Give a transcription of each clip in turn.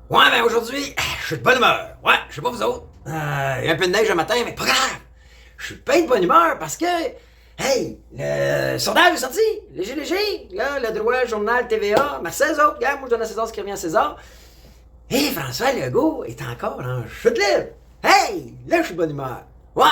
Ouais, ben aujourd'hui, je suis de bonne humeur. Ouais, je sais pas vous autres. Il y a un peu de neige le matin, mais pas grave. Je suis pas de bonne humeur parce que, hey, le sondage est sorti. Léger, léger. Là, le droit, journal, TVA. Mais 16 autres, gars, moi je donne à César ce qui revient à César. Et François Legault est encore en chute libre. Hey, là, je suis de bonne humeur. Ouais.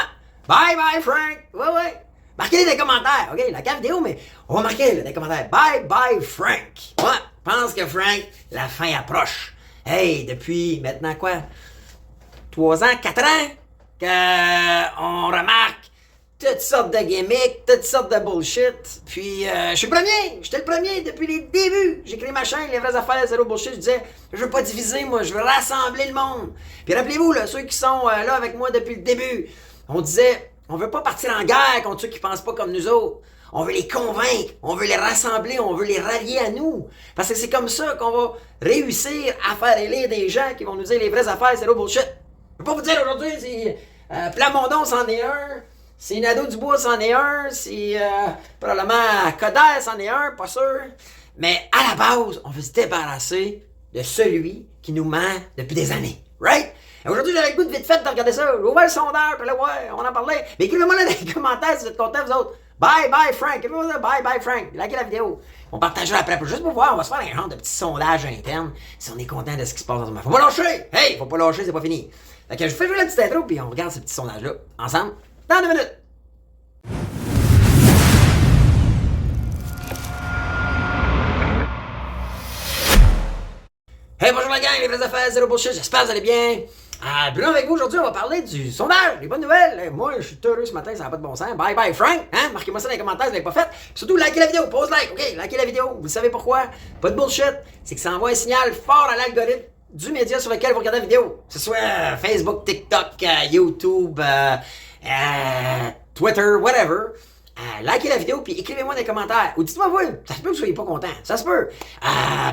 Bye bye, Frank. Ouais, ouais. Marquez-les dans les commentaires. OK, la carte vidéo, mais on va marquer là, dans les commentaires. Bye bye, Frank. Ouais, je pense que Frank, la fin approche. Hey, depuis maintenant quoi? 3 ans, 4 ans, qu'on remarque toutes sortes de gimmicks, toutes sortes de bullshit. Puis, je suis le premier. J'étais le premier depuis les débuts. J'ai créé ma chaîne, Les Vraies Affaires, Zéro Bullshit. Je disais, je veux pas diviser, moi, je veux rassembler le monde. Puis rappelez-vous, là, ceux qui sont là avec moi depuis le début, on disait, on veut pas partir en guerre contre ceux qui pensent pas comme nous autres. On veut les convaincre, on veut les rassembler, on veut les rallier à nous. Parce que c'est comme ça qu'on va réussir à faire élire des gens qui vont nous dire les vraies affaires, zéro bullshit. Je peux pas vous dire aujourd'hui si Plamondon c'en est un, si Nadeau-Dubois c'en est un, si probablement Coderre c'en est un, pas sûr. Mais à la base, on veut se débarrasser de celui qui nous ment depuis des années. Right? Aujourd'hui, j'avais le goût de vite fait de regarder ça. J'ai ouvert le sondage, puis là, ouais, on en parlait. Mais écrivez-moi là dans les commentaires si vous êtes contents, vous autres. Bye bye Frank. Écrivez-moi là, bye bye Frank. Likez la vidéo. On partagera après, juste pour voir. On va se faire un genre de petit sondage interne si on est content de ce qui se passe dans ce moment. Faut pas lâcher! Hey, faut pas lâcher, c'est pas fini. Fait que je fais jouer la petite intro, puis on regarde ce petit sondage-là ensemble dans 2 minutes. Hey, bonjour la gang, les vraies affaires, zéro bullshit, j'espère que vous allez bien. Bruno avec vous aujourd'hui, on va parler du sondage, les bonnes nouvelles. Moi, je suis heureux ce matin, ça n'a pas de bon sens. Bye bye Frank, hein? Marquez-moi ça dans les commentaires si vous l'avez pas fait. Puis surtout, likez la vidéo, pose like, ok? Likez la vidéo, vous savez pourquoi? Pas de bullshit, c'est que ça envoie un signal fort à l'algorithme du média sur lequel vous regardez la vidéo. Que ce soit Facebook, TikTok, YouTube, Twitter, whatever. Likez la vidéo, puis écrivez-moi dans les commentaires. Ou dites-moi vous, ça se peut que vous soyez pas content. Ça se peut.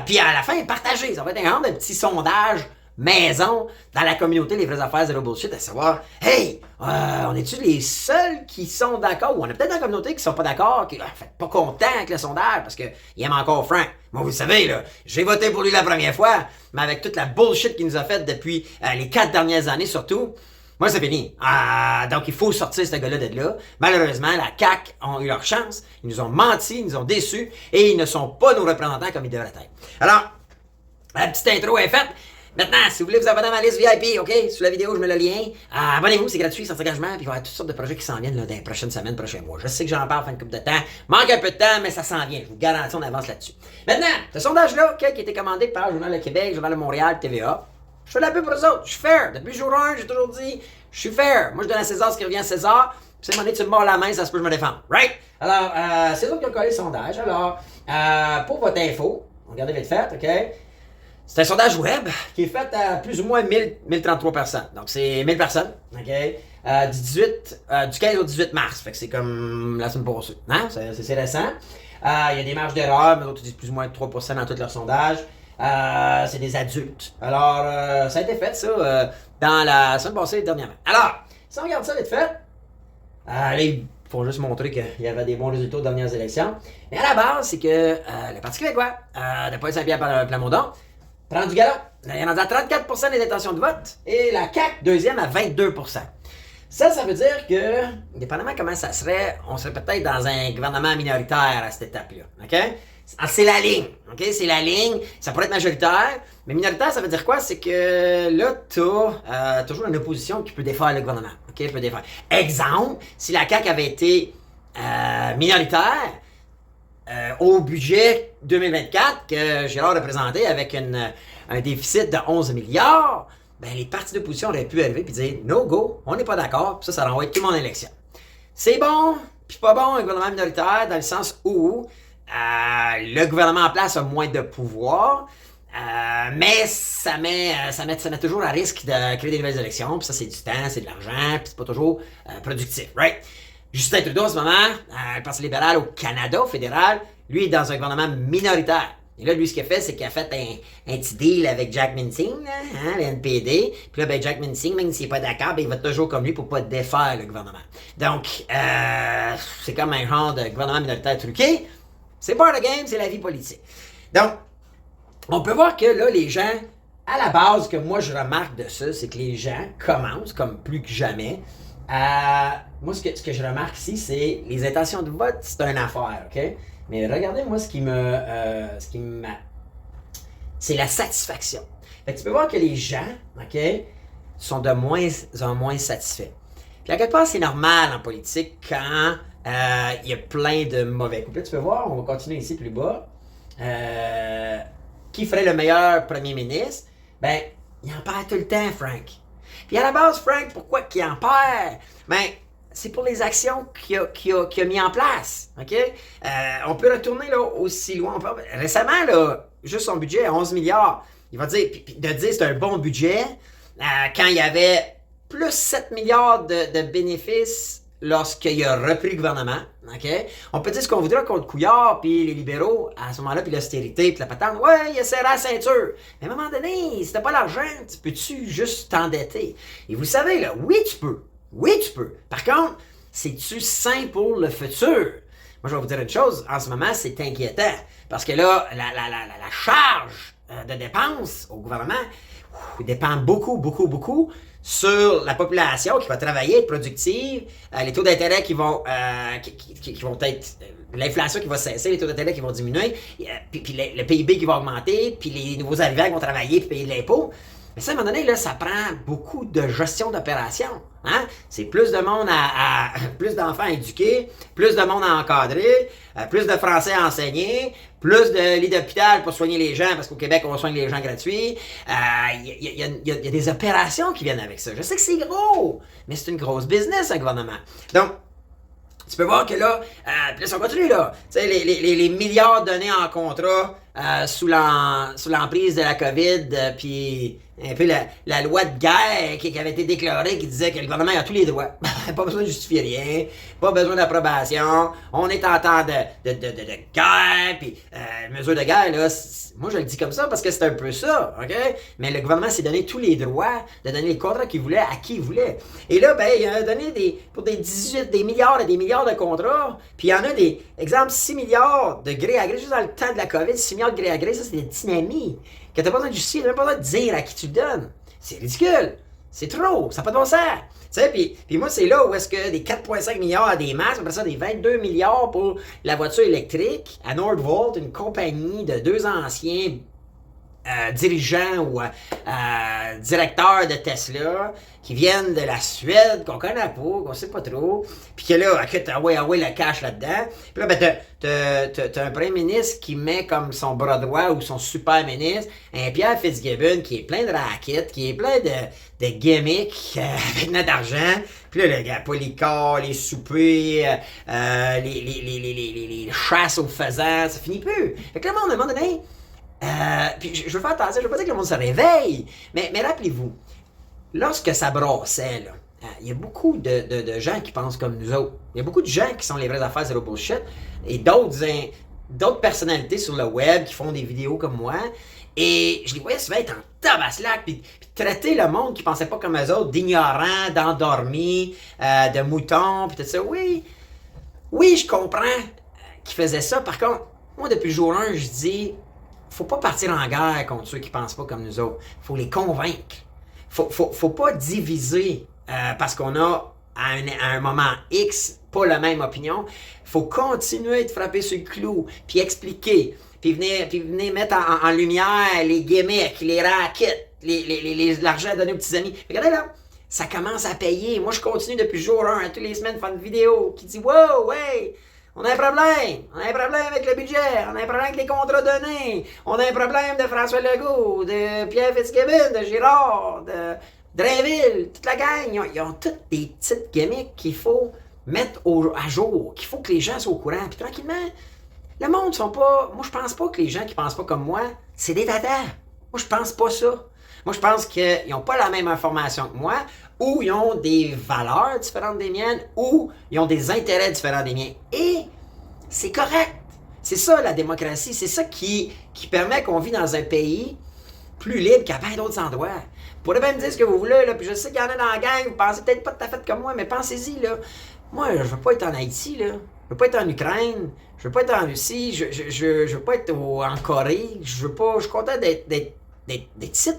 Puis à la fin, partagez. Ça va être un genre de petit sondage maison dans la communauté Les Vraies Affaires Zéro Bullshit à savoir, hey, on est-tu les seuls qui sont d'accord? Ou on est peut-être dans la communauté qui sont pas d'accord, qui pas contents avec le sondage parce qu'ils aiment encore Frank. Moi, vous le savez, là, j'ai voté pour lui la première fois, mais avec toute la bullshit qu'il nous a faite depuis les 4 dernières années surtout, moi, c'est fini. Donc, il faut sortir ce gars-là de là. Malheureusement, la CAQ ont eu leur chance. Ils nous ont menti, ils nous ont déçus et ils ne sont pas nos représentants comme ils devraient être. Alors, la petite intro est faite. Maintenant, si vous voulez vous abonner à ma liste VIP, OK? Sous la vidéo, je mets le lien. Abonnez-vous, c'est gratuit, sans engagement. Puis il va y avoir toutes sortes de projets qui s'en viennent là, dans les prochaines semaines, prochains mois. Je sais que j'en parle fin de couple de temps. Manque un peu de temps, mais ça s'en vient. Je vous garantis, on avance là-dessus. Maintenant, ce sondage-là, qui a été commandé par le Journal de Québec, le Journal de Montréal, TVA. Je fais la pub pour eux autres. Je suis fair. Depuis jour 1, j'ai toujours dit, je suis fair. Moi, je donne à César ce qui revient à César. Puis, c'est donné, tu me mords la main, ça se peut que je me défende. Right? Alors, c'est eux qui ont collé le sondage. Alors, pour votre info, regardez vite fait, OK? C'est un sondage web qui est fait à plus ou moins 1033 personnes. Donc, c'est 1000 personnes, OK? Du 15 au 18 mars. Fait que c'est comme la semaine passée. Hein? C'est récent. Il y a des marges d'erreur, mais d'autres disent plus ou moins 3% dans tout leur sondage. C'est des adultes. Alors, ça a été fait, ça, dans la semaine passée dernièrement. Alors, si on regarde ça vite fait, là, il faut juste montrer qu'il y avait des bons résultats aux dernières élections. Mais à la base, c'est que le Parti québécois, de Paul Saint-Pierre Plamondon, prend du galop. Il y en a à 34% des intentions de vote et la CAQ, deuxième, à 22%. Ça veut dire que, dépendamment comment ça serait, on serait peut-être dans un gouvernement minoritaire à cette étape-là. OK? C'est la ligne. OK? C'est la ligne. Ça pourrait être majoritaire. Mais minoritaire, ça veut dire quoi? C'est que là, t'as toujours une opposition qui peut défaire le gouvernement. OK? Peut défaire. Exemple, si la CAQ avait été minoritaire, au budget 2024 que Gérard a présenté avec un déficit de 11 milliards, ben les partis d'opposition auraient pu arriver et dire « No go, on n'est pas d'accord, puis ça renvoie tout le monde à l'élection ». C'est bon, puis pas bon un gouvernement minoritaire dans le sens où le gouvernement en place a moins de pouvoir, mais ça met toujours à risque de créer des nouvelles élections, puis ça c'est du temps, c'est de l'argent, puis c'est pas toujours productif, right? Justin Trudeau, en ce moment, le Parti libéral au Canada, au fédéral, lui, est dans un gouvernement minoritaire. Et là, lui, ce qu'il a fait, c'est qu'il a fait un petit deal avec Jack Mincing, là, hein, le NPD. Puis là, ben, Jack Mincing, même s'il n'est pas d'accord, ben, il va toujours comme lui pour pas défaire le gouvernement. Donc, c'est comme un genre de gouvernement minoritaire truqué. C'est pas le game, c'est la vie politique. Donc, on peut voir que là, les gens à la base, ce que moi je remarque de ça, c'est que les gens commencent, comme plus que jamais, à... Moi, ce que je remarque ici, c'est les intentions de vote, c'est une affaire, OK? Mais regardez, moi, ce qui me... C'est la satisfaction. Fait que tu peux voir que les gens, OK, sont de moins en moins satisfaits. Puis à quelque part, c'est normal en politique quand il y a plein de mauvais coups. Là, tu peux voir, on va continuer ici plus bas. Qui ferait le meilleur premier ministre? Ben, il en perd tout le temps, Frank. Puis à la base, Frank, pourquoi qu'il en perd? Ben, c'est pour les actions qu'il a mis en place. OK? On peut retourner là, aussi loin. Récemment, là, juste son budget, 11 milliards. Il va dire, puis de dire c'est un bon budget, quand il y avait plus 7 milliards de bénéfices lorsqu'il a repris le gouvernement. Okay? On peut dire ce qu'on voudra contre Couillard puis les libéraux à ce moment-là, puis l'austérité, puis la patente. Ouais, il a serré la ceinture. Mais à un moment donné, si t'as pas l'argent, tu peux-tu juste t'endetter? Et vous savez, là, oui, tu peux. Oui, tu peux. Par contre, c'est-tu sain pour le futur? Moi, je vais vous dire une chose. En ce moment, c'est inquiétant. Parce que là, la charge de dépenses au gouvernement dépend beaucoup sur la population qui va travailler, être productive, les taux d'intérêt qui vont être... l'inflation qui va cesser, les taux d'intérêt qui vont diminuer, puis le PIB qui va augmenter, puis les nouveaux arrivants qui vont travailler puis payer de l'impôt. Mais ça, à un moment donné, là, ça prend beaucoup de gestion d'opération. Hein? C'est plus de monde plus d'enfants à éduquer, plus de monde à encadrer, plus de français à enseigner, plus de lits d'hôpital pour soigner les gens, parce qu'au Québec, on soigne les gens gratuits. Il y a des opérations qui viennent avec ça. Je sais que c'est gros, mais c'est une grosse business, un gouvernement. Donc, tu peux voir que là, puis là, on continue là. Tu sais, les milliards donnés en contrat sous l'emprise de la COVID, puis un peu la loi de guerre qui avait été déclarée, qui disait que le gouvernement a tous les droits. Pas besoin de justifier rien, pas besoin d'approbation. On est en temps de guerre, puis mesure de guerre, là, moi je le dis comme ça parce que c'est un peu ça, OK? Mais le gouvernement s'est donné tous les droits de donner les contrats qu'il voulait à qui il voulait. Et là, ben, il a donné pour des milliards et des milliards de contrats, puis il y en a des, exemple, 6 milliards de gré à gré, juste dans le temps de la COVID, 6 milliards de gré à gré, ça c'est des dynamiques que t'as pas besoin de justifier, t'as même pas besoin de dire à qui tu le donnes. C'est ridicule. C'est trop. Ça n'a pas de bon sens. Tu sais, puis moi, c'est là où est-ce que des 4,5 milliards à des masques, après ça, des 22 milliards pour la voiture électrique à Nordvolt, une compagnie de 2 anciens dirigeants ou directeurs de Tesla qui viennent de la Suède, qu'on connaît pas, qu'on sait pas trop, puis que là, le cash là-dedans. Puis là, ben, t'as un premier ministre qui met comme son bras droit ou son super ministre, un Pierre Fitzgibbon qui est plein de raquettes, qui est plein de gimmicks avec notre argent. Puis là, le gars, pas les corps, les soupers, les chasses aux faisans, ça finit plus. Fait que là, à un moment donné, puis je veux faire attention, je veux pas dire que le monde se réveille, mais rappelez-vous, lorsque ça brassait, là, il y a beaucoup de gens qui pensent comme nous autres. Il y a beaucoup de gens qui sont les vraies affaires, zéro bullshit, et d'autres personnalités sur le web qui font des vidéos comme moi, et je les voyais souvent être en tabaslac, puis traiter le monde qui pensait pas comme eux autres d'ignorants, d'endormis, de moutons, puis tout ça. Oui, je comprends qu'ils faisaient ça. Par contre, moi, depuis le jour 1, je dis... Faut pas partir en guerre contre ceux qui pensent pas comme nous autres. Faut les convaincre. Faut pas diviser parce qu'on a à un moment X pas la même opinion. Faut continuer de frapper sur le clou, puis expliquer, puis venir mettre en lumière les gimmicks, les rackets, l'argent donné aux petits amis. Regardez là, ça commence à payer. Moi, je continue depuis le jour 1 à toutes les semaines faire une vidéo qui dit « Wow, ouais! » On a un problème. On a un problème avec le budget. On a un problème avec les contrats donnés. On a un problème de François Legault, de Pierre Fitzgibbon, de Girard, de Drainville, toute la gang. Ils ont toutes des petites gimmicks qu'il faut mettre à jour, qu'il faut que les gens soient au courant. Puis tranquillement, le monde ne sont pas... Moi, je pense pas que les gens qui pensent pas comme moi, c'est des tatas. Moi, je pense pas ça. Moi, je pense qu'ils n'ont pas la même information que moi, ou ils ont des valeurs différentes des miennes, ou ils ont des intérêts différents des miens. Et c'est correct. C'est ça, la démocratie. C'est ça qui permet qu'on vit dans un pays plus libre qu'à bien d'autres endroits. Vous pourrez bien me dire ce que vous voulez, là, puis je sais qu'il y en a dans la gang, vous pensez peut-être pas tout à fait comme moi, mais pensez-y, là. Moi, je veux pas être en Haïti, là. Je veux pas être en Ukraine. Je veux pas être en Russie. Je veux pas être en Corée. Je suis content d'être ici.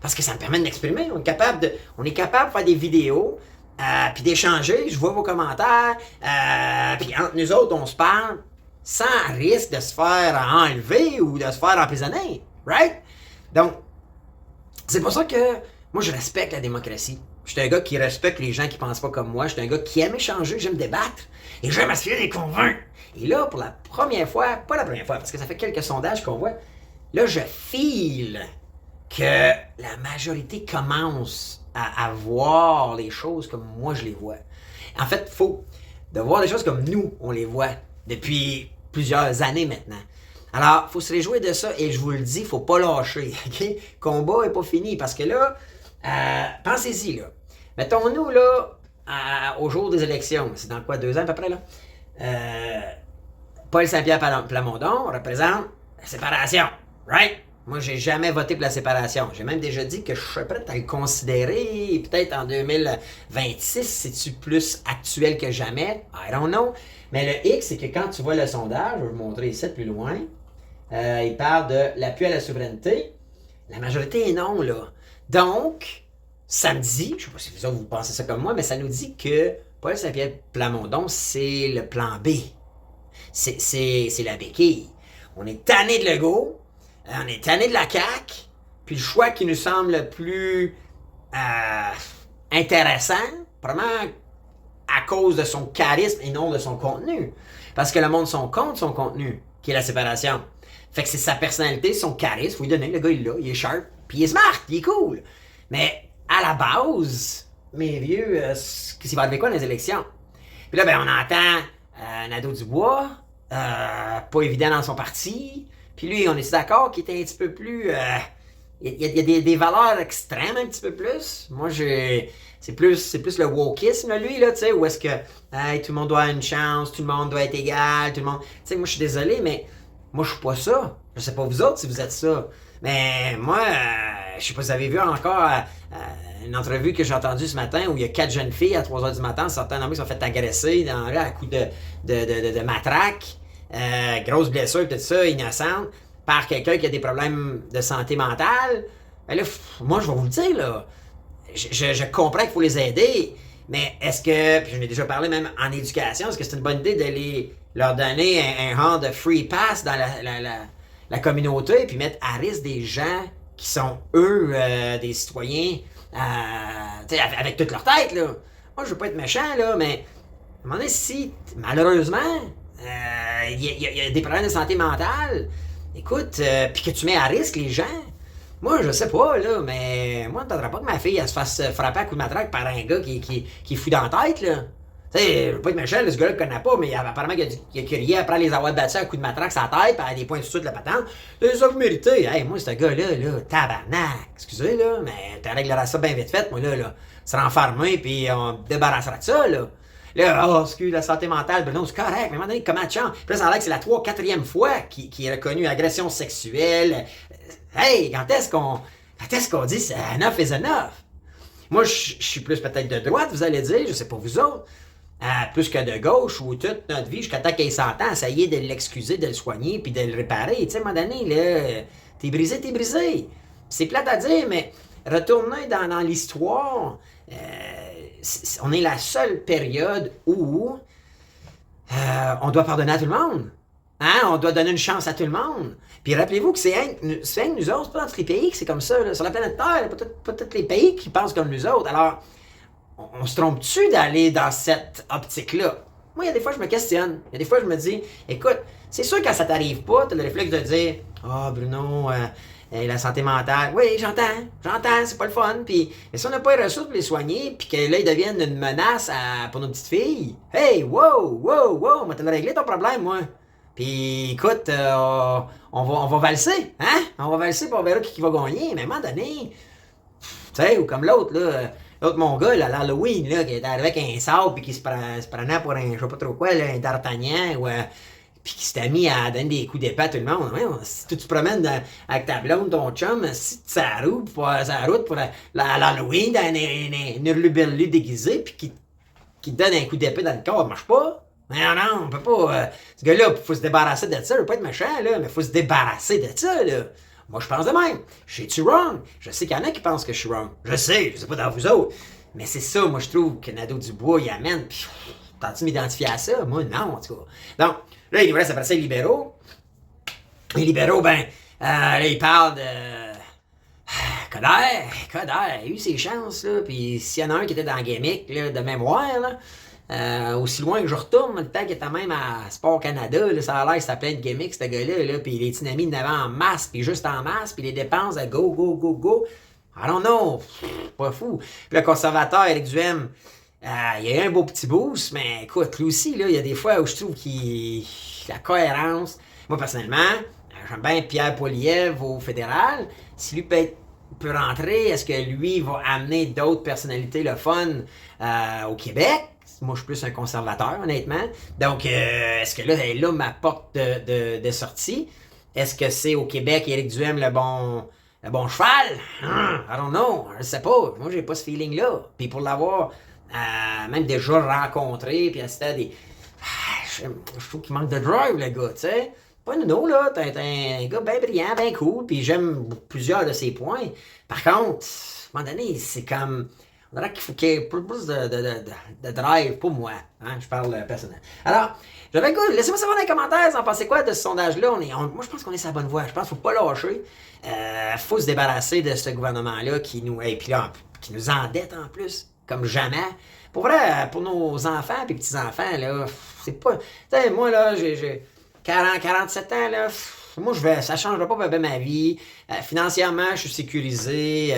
Parce que ça me permet de m'exprimer. On est capable de faire des vidéos, puis d'échanger. Je vois vos commentaires. Puis entre nous autres, on se parle sans risque de se faire enlever ou de se faire emprisonner. Right? Donc, c'est pour ça que moi, je respecte la démocratie. Je suis un gars qui respecte les gens qui pensent pas comme moi. Je suis un gars qui aime échanger, j'aime débattre. Et j'aime essayer de les convaincre. Et là, pour la première fois, pas la première fois, parce que ça fait quelques sondages qu'on voit, là, je file que la majorité commence à voir les choses comme moi je les vois. En fait, il faut de voir les choses comme nous, on les voit depuis plusieurs années maintenant. Alors, il faut se réjouir de ça et je vous le dis, il ne faut pas lâcher. Okay? Le combat n'est pas fini parce que là, pensez-y, là. Mettons-nous, là, au jour des élections, c'est dans quoi, 2 ans à peu près, là? Paul Saint-Pierre Plamondon représente la séparation, right? Moi, j'ai jamais voté pour la séparation. J'ai même déjà dit que je serais prêt à le considérer, peut-être en 2026, c'est-tu plus actuel que jamais? I don't know. Mais le X, c'est que quand tu vois le sondage, je vais vous montrer ici plus loin, il parle de l'appui à la souveraineté. La majorité est non, là. Donc, ça me dit, je sais pas si vous autres vous pensez ça comme moi, mais ça nous dit que Paul Saint-Pierre Plamondon, c'est le plan B. C'est la béquille. On est tanné de Legault, on est tanné de la CAQ, puis le choix qui nous semble le plus intéressant, probablement à cause de son charisme et non de son contenu. Parce que le monde sont contre son contenu, qui est la séparation. Fait que c'est sa personnalité, son charisme, faut lui donner, le gars il est là, il est sharp, puis il est smart, il est cool. Mais à la base, mes vieux, qu'est-ce qu'il va arriver quoi dans les élections? Puis là, ben on entend Nadeau Dubois, pas évident dans son parti. Puis lui, on est d'accord qu'il était un petit peu plus... il y a des valeurs extrêmes un petit peu plus. Moi, c'est plus le wokisme, là, lui, là, tu sais, où est-ce que tout le monde doit avoir une chance, tout le monde doit être égal, tout le monde... Tu sais, moi, je suis désolé, mais moi, je suis pas ça. Je sais pas vous autres si vous êtes ça. Mais moi, je sais pas si vous avez vu encore une entrevue que j'ai entendue ce matin où il y a 4 jeunes filles à 3h du matin, certains hommes qui sont fait agresser à coups de matraque. Grosse blessure, tout ça, innocente, par quelqu'un qui a des problèmes de santé mentale, ben là, moi, je vais vous le dire, là, je comprends qu'il faut les aider, mais est-ce que, puis j'en ai déjà parlé même en éducation, est-ce que c'est une bonne idée d'aller leur donner un genre de free pass dans la communauté, puis mettre à risque des gens qui sont, eux, des citoyens, avec toute leur tête, là. Moi, je veux pas être méchant, là, mais à un moment donné, si, malheureusement, il y a des problèmes de santé mentale, écoute, puis que tu mets à risque les gens, moi, je sais pas, là, mais moi, je n'entendrai pas que ma fille, elle se fasse frapper à coups de matraque par un gars qui est fou dans la tête, là. Tu sais, je veux pas être méchant, là, ce gars-là, je le connais pas, mais apparemment, il a crié après les avoir battus à coups de matraque sur la tête, puis à des points de suite de la patente. C'est ça que vous méritez. Hey, moi, ce gars-là, tabarnak, excusez, là, mais tu régleras ça bien vite fait, moi, là, sera enfermé, puis on débarrassera de ça, là. Là, excuse, la santé mentale, Bruno, c'est correct, mais à un moment donné, comment tu chantes? Puis là, ça a l'air que c'est la 4e fois qu'il est reconnu agression sexuelle. Hey, quand est-ce qu'on dit enough is enough? Moi, je suis plus peut-être de droite, vous allez dire, je sais pas vous autres, plus que de gauche, où toute notre vie, jusqu'à temps qu'il s'entend, essayer de l'excuser, de le soigner, puis de le réparer. Tu sais, à un moment donné, là, t'es brisé. C'est plate à dire, mais retourner dans l'histoire, on est la seule période où on doit pardonner à tout le monde. Hein? On doit donner une chance à tout le monde. Puis rappelez-vous que c'est un de nous autres, c'est pas dans tous les pays que c'est comme ça. Là. Sur la planète Terre, pas tous les pays qui pensent comme nous autres. Alors, on se trompe-tu d'aller dans cette optique-là? Moi, il y a des fois, je me questionne. Il y a des fois, je me dis, écoute, c'est sûr que quand ça t'arrive pas, t'as le réflexe de dire, Bruno, la santé mentale, oui, j'entends, c'est pas le fun. Puis, et si on n'a pas les ressources pour les soigner, puis que là, ils deviennent une menace pour nos petites filles, hey, wow, on va te régler ton problème, moi. Puis, écoute, on va valser, hein? On va valser pour on verra qui va gagner. Mais à un moment donné, tu sais, ou comme l'autre, là, l'autre mon gars, là, l'Halloween, là, qui est arrivé avec un sable, puis qui se prenait pour un, je sais pas trop quoi, là, un d'Artagnan, ou puis qui s'était mis à donner des coups d'épée à tout le monde. Ouais, si tu te promènes avec ta blonde, ton chum, si tu sa route pour l'Halloween, dans un hurluberlu déguisé, puis qui te donne un coup d'épée dans le corps, ça marche pas. Non, on peut pas. Ce gars-là, faut se débarrasser de ça. Je veux pas être méchant, là, mais faut se débarrasser de ça, là. Moi, je pense de même. Je sais-tu wrong? Je sais qu'il y en a qui pensent que je suis wrong. Je sais pas dans vous autres. Mais c'est ça, moi, je trouve que Nadeau-Dubois, il amène. Puis, t'as-tu m'identifier à ça? Moi, non, en tout cas. Donc, là, il nous reste après ça les libéraux. Les libéraux, là, ils parlent de. Coder, il a eu ses chances, là. Puis s'il y en a un qui était dans la gimmick, là, de mémoire, là, aussi loin que je retourne, le temps qu'il était même à Sport Canada, là, ça a l'air que c'était plein de gimmicks, ce gars-là, là. Puis les dynamis n'avaient en masse, puis juste en masse, puis les dépenses à go, go, go, go. I don't know, pas fou. Puis le conservateur, Éric Duhaime, il a eu un beau petit boost, mais écoute, lui aussi, là, il y a des fois où je trouve qu'il la cohérence. Moi, personnellement, j'aime bien Pierre Poilievre au fédéral. Si lui peut rentrer, est-ce que lui va amener d'autres personnalités le fun au Québec? Moi, je suis plus un conservateur, honnêtement. Donc, est-ce que là ma porte de sortie? Est-ce que c'est au Québec Éric Duhaime le bon cheval? I don't know, je sais pas. Moi, j'ai pas ce feeling-là. Puis pour l'avoir même déjà rencontré, puis assisté à des... je trouve qu'il manque de drive, le gars, tu sais. Pas Nuno, là, t'es un gars bien brillant, bien cool, puis j'aime plusieurs de ses points. Par contre, à un moment donné, c'est comme... On dirait qu'il faut qu'il y ait plus de drive pour moi. Hein? Je parle personnel. Alors, j'avais le goût, laissez-moi savoir dans les commentaires, vous en pensez quoi de ce sondage-là? Moi, je pense qu'on est sur la bonne voie. Je pense qu'il ne faut pas lâcher. Faut se débarrasser de ce gouvernement-là qui nous... Et puis là, qui nous endette en plus, comme jamais. Pour vrai, pour nos enfants et petits-enfants, là, c'est pas... Tu sais, moi, là, j'ai 47 ans, là... Moi, ça ne changera pas ma vie. Financièrement, je suis sécurisé.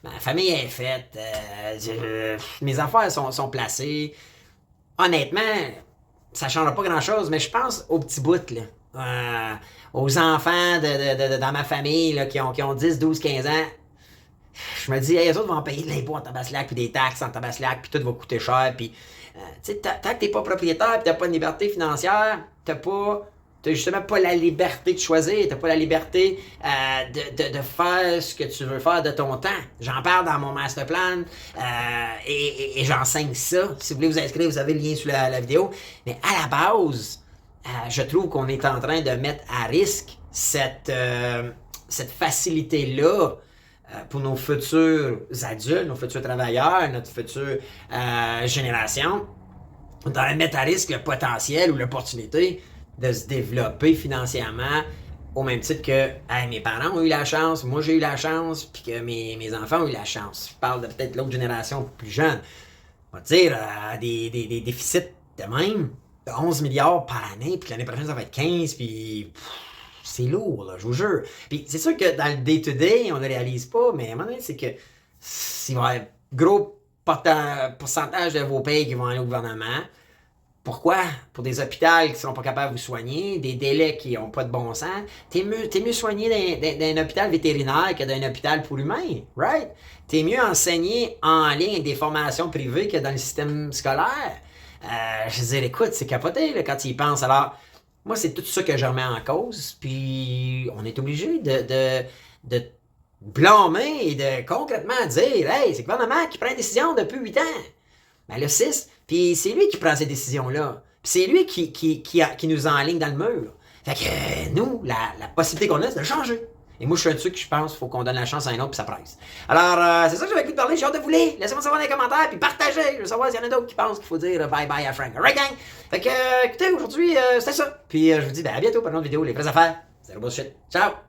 Ma famille est faite. Mes affaires sont placées. Honnêtement, ça ne changera pas grand-chose, mais je pense aux petits bouts, là. Aux enfants dans ma famille là, qui ont 10, 12, 15 ans. Je me dis, hey, eux autres vont payer de l'impôt en tabaslac, puis des taxes en tabaslac, puis tout va coûter cher. Puis, tu sais, tant que tu n'es pas propriétaire, puis tu n'as pas de liberté financière, t'as justement pas la liberté de choisir, t'as pas la liberté de faire ce que tu veux faire de ton temps. J'en parle dans mon master plan et j'enseigne ça. Si vous voulez vous inscrire, vous avez le lien sous la vidéo. Mais à la base, je trouve qu'on est en train de mettre à risque cette facilité-là pour nos futurs adultes, nos futurs travailleurs, notre future génération. On doit mettre à risque le potentiel ou l'opportunité de se développer financièrement au même titre que mes parents ont eu la chance, moi j'ai eu la chance, puis que mes enfants ont eu la chance. Je parle de peut-être l'autre génération plus jeune. On va dire des déficits de même, de 11 milliards par année, puis l'année prochaine ça va être 15, puis c'est lourd, là, je vous jure. Puis c'est sûr que dans le day-to-day, on ne réalise pas, mais à un moment donné, c'est que s'il va y avoir un gros pourcentage de vos payes qui vont aller au gouvernement. Pourquoi? Pour des hôpitaux qui ne seront pas capables de vous soigner, des délais qui n'ont pas de bon sens. T'es mieux soigné d'un hôpital vétérinaire que d'un hôpital pour humains, right? T'es mieux enseigné en ligne avec des formations privées que dans le système scolaire. Je veux dire, écoute, c'est capoté là, quand tu y penses. Alors, moi, c'est tout ça que je remets en cause. Puis, on est obligé de blâmer et de concrètement dire, hey, c'est le gouvernement qui prend une décision depuis 8 ans. Ben le 6, puis c'est lui qui prend ces décisions-là. Puis c'est lui qui nous enligne dans le mur. Fait que nous, la possibilité qu'on a, c'est de changer. Et moi, je suis un de ceux qui je pense qu'il faut qu'on donne la chance à un autre, puis ça presse. Alors, c'est ça que j'avais envie de parler. J'ai hâte de vous lire. Laissez-moi savoir dans les commentaires, puis partagez. Je veux savoir s'il y en a d'autres qui pensent qu'il faut dire bye-bye à Frank. Alright, gang? Fait que, écoutez, aujourd'hui, c'était ça. Puis je vous dis à bientôt pour une autre vidéo. Les vraies affaires, c'est le bullshit. Ciao!